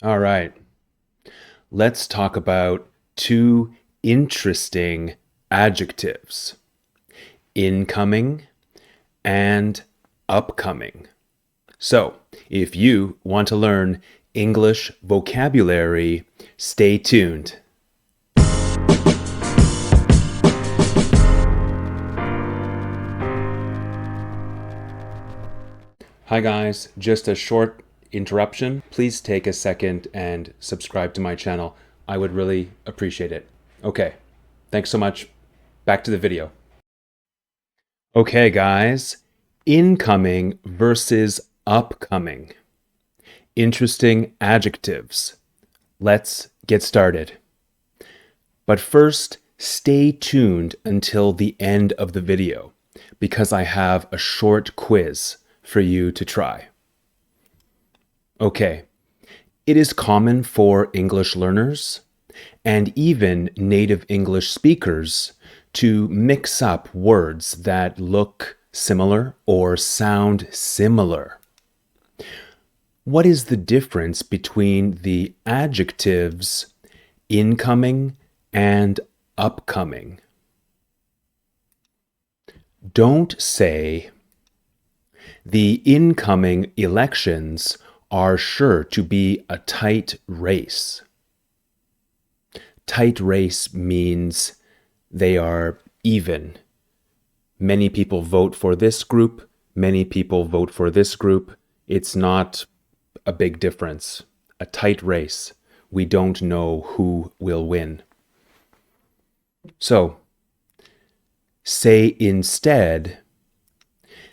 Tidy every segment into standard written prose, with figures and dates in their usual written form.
All right, let's talk about two interesting adjectives, incoming and upcoming. So, if you want to learn English vocabulary, stay tuned. Hi guys, just a short interruption. Please take a second and subscribe to my channel. I would really appreciate it. Okay, thanks so much. Back to the video. Okay guys, incoming versus upcoming. Interesting adjectives. Let's get started. But first, stay tuned until the end of the video because I have a short quiz for you to try. Okay, it is common for English learners and even native English speakers to mix up words that look similar or sound similar. What is the difference between the adjectives incoming and upcoming? Don't say the incoming elections are sure to be a tight race. Tight race means they are even. Many people vote for this group, many people vote for this group. It's not a big difference. A tight race. We don't know who will win. So, say instead,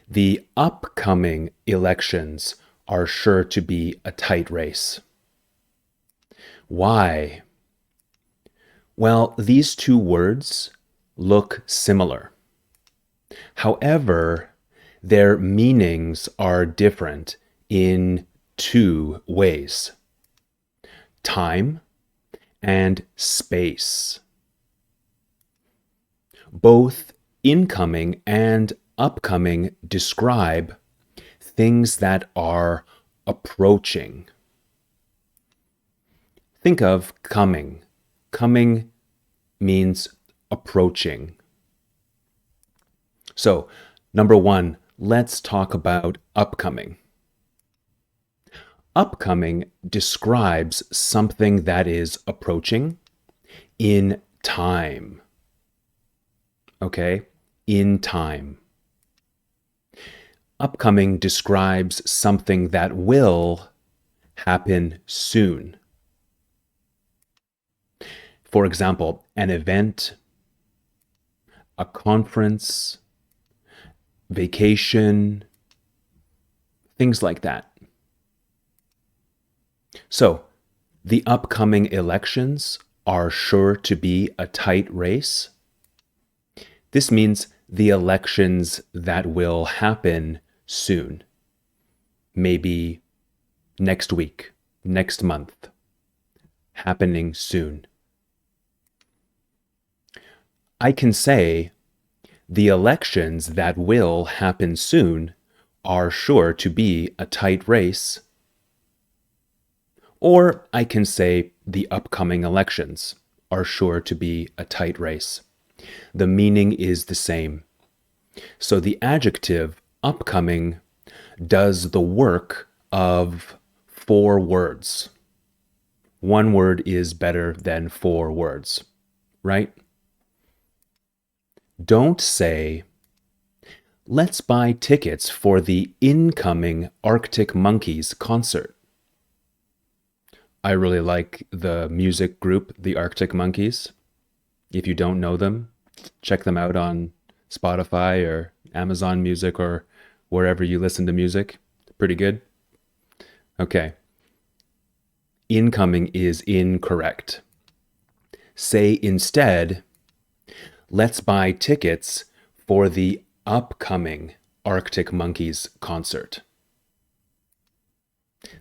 the upcoming elections are sure to be a tight race. Why? Well, these two words look similar. However, their meanings are different in two ways: time and space. Both incoming and upcoming describe things that are approaching. Think of coming. Coming means approaching. So, number one, let's talk about upcoming. Upcoming describes something that is approaching in time. Okay? In time. Upcoming describes something that will happen soon. For example, an event, a conference, vacation, things like that. So, the upcoming elections are sure to be a tight race. This means the elections that will happen soon. Maybe next week, next month. Happening soon. I can say the elections that will happen soon are sure to be a tight race. Or I can say the upcoming elections are sure to be a tight race. The meaning is the same. So the adjective upcoming does the work of 4 words. 1 word is better than 4 words, right? Don't say, let's buy tickets for the incoming Arctic Monkeys concert. I really like the music group, the Arctic Monkeys. If you don't know them, check them out on Spotify or Amazon Music or wherever you listen to music. Pretty good. Okay. Incoming is incorrect. Say instead, let's buy tickets for the upcoming Arctic Monkeys concert.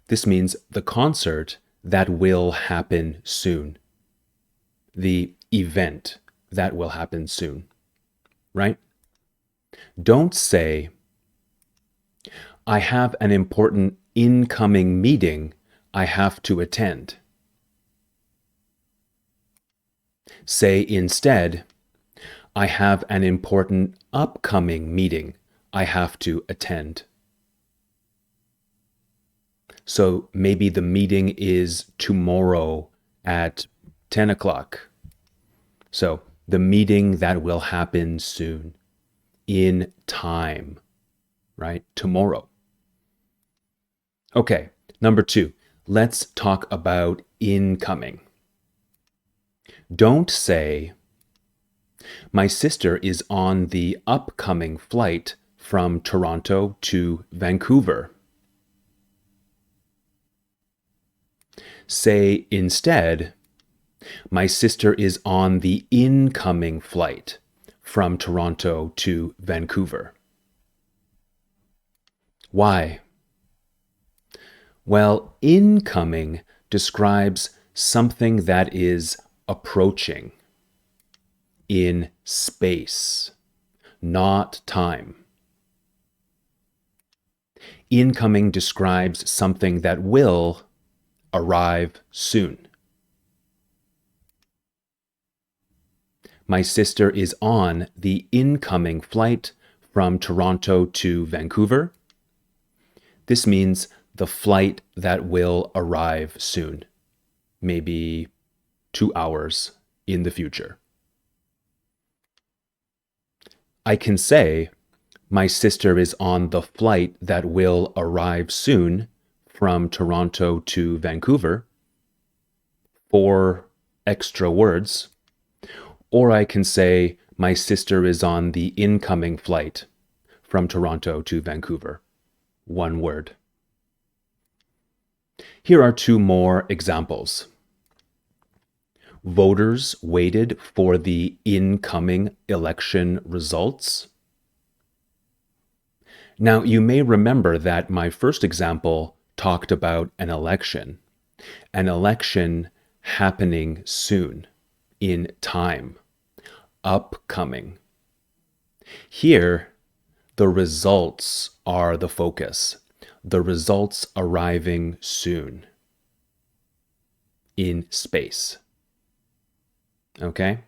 This means the concert that will happen soon. The event that will happen soon, right? Don't say, I have an important incoming meeting I have to attend. Say instead, I have an important upcoming meeting I have to attend. So maybe the meeting is tomorrow at 10 o'clock. So the meeting that will happen soon, in time, right? Tomorrow. Okay, number 2, let's talk about incoming. Don't say, my sister is on the upcoming flight from Toronto to Vancouver. Say instead, my sister is on the incoming flight from Toronto to Vancouver. Why? Well, incoming describes something that is approaching in space, not time. Incoming describes something that will arrive soon. My sister is on the incoming flight from Toronto to Vancouver. This means the flight that will arrive soon, maybe 2 hours in the future. I can say, my sister is on the flight that will arrive soon from Toronto to Vancouver. 4 extra words. Or I can say, my sister is on the incoming flight from Toronto to Vancouver. 1 word. Here are 2 more examples. Voters waited for the incoming election results. Now, you may remember that my first example talked about an election happening soon, in time, upcoming. Here, the results are the focus. The results arriving soon, in space. Okay?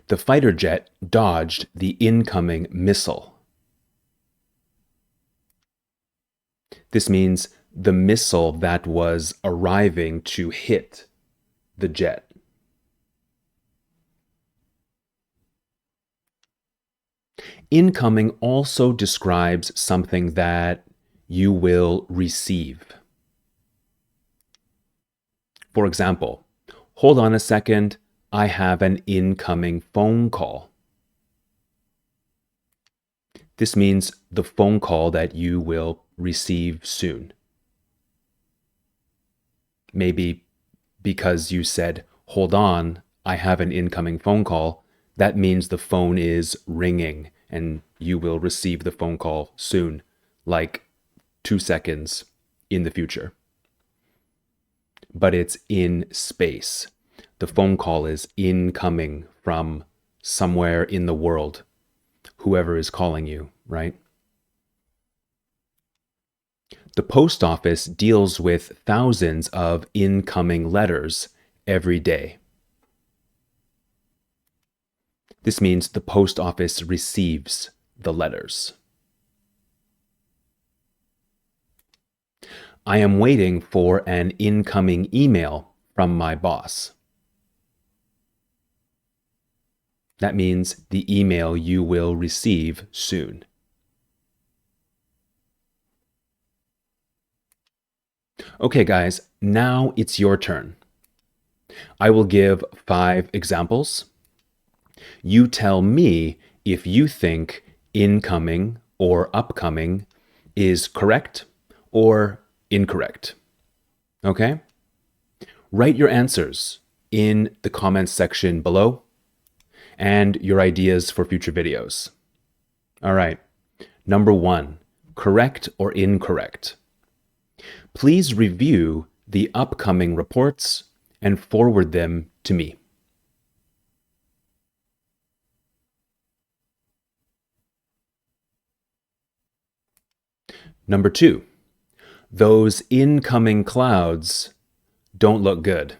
The fighter jet dodged the incoming missile. This means the missile that was arriving to hit the jet. Incoming also describes something that you will receive. For example, hold on a second, I have an incoming phone call. This means the phone call that you will receive soon. Maybe because you said, hold on, I have an incoming phone call, that means the phone is ringing and you will receive the phone call soon, like 2 seconds in the future. But it's in space. The phone call is incoming from somewhere in the world, whoever is calling you, right? The post office deals with thousands of incoming letters every day. This means the post office receives the letters. I am waiting for an incoming email from my boss. That means the email you will receive soon. Okay, guys, now it's your turn. I will give 5 examples. You tell me if you think incoming or upcoming is correct or incorrect. Okay? Write your answers in the comments section below and your ideas for future videos. All right. Number 1, correct or incorrect? Please review the upcoming reports and forward them to me. Number 2, Those incoming clouds don't look good.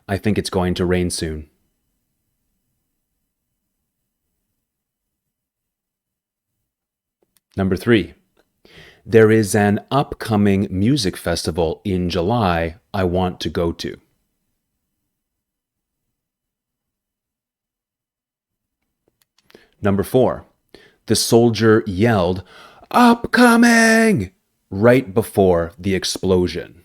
I think it's going to rain soon. Number 3. There is an upcoming music festival in July I want to go to. Number 4. The soldier yelled, "Upcoming!" right before the explosion.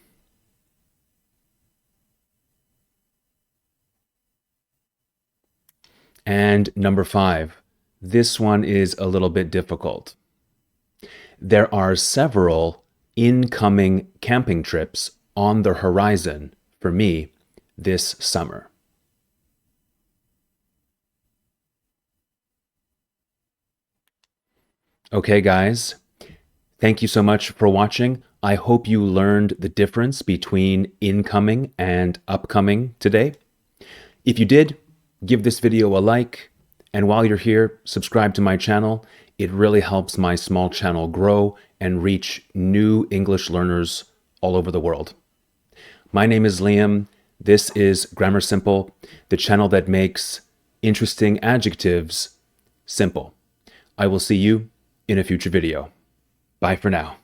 And number 5. This one is a little bit difficult. There are several incoming camping trips on the horizon for me this summer. Okay, guys, thank you so much for watching. I hope you learned the difference between incoming and upcoming today. If you did, give this video a like, and while you're here, subscribe to my channel. It really helps my small channel grow and reach new English learners all over the world. My name is Liam. This is Grammar Simple, the channel that makes interesting adjectives simple. I will see you in a future video. Bye for now.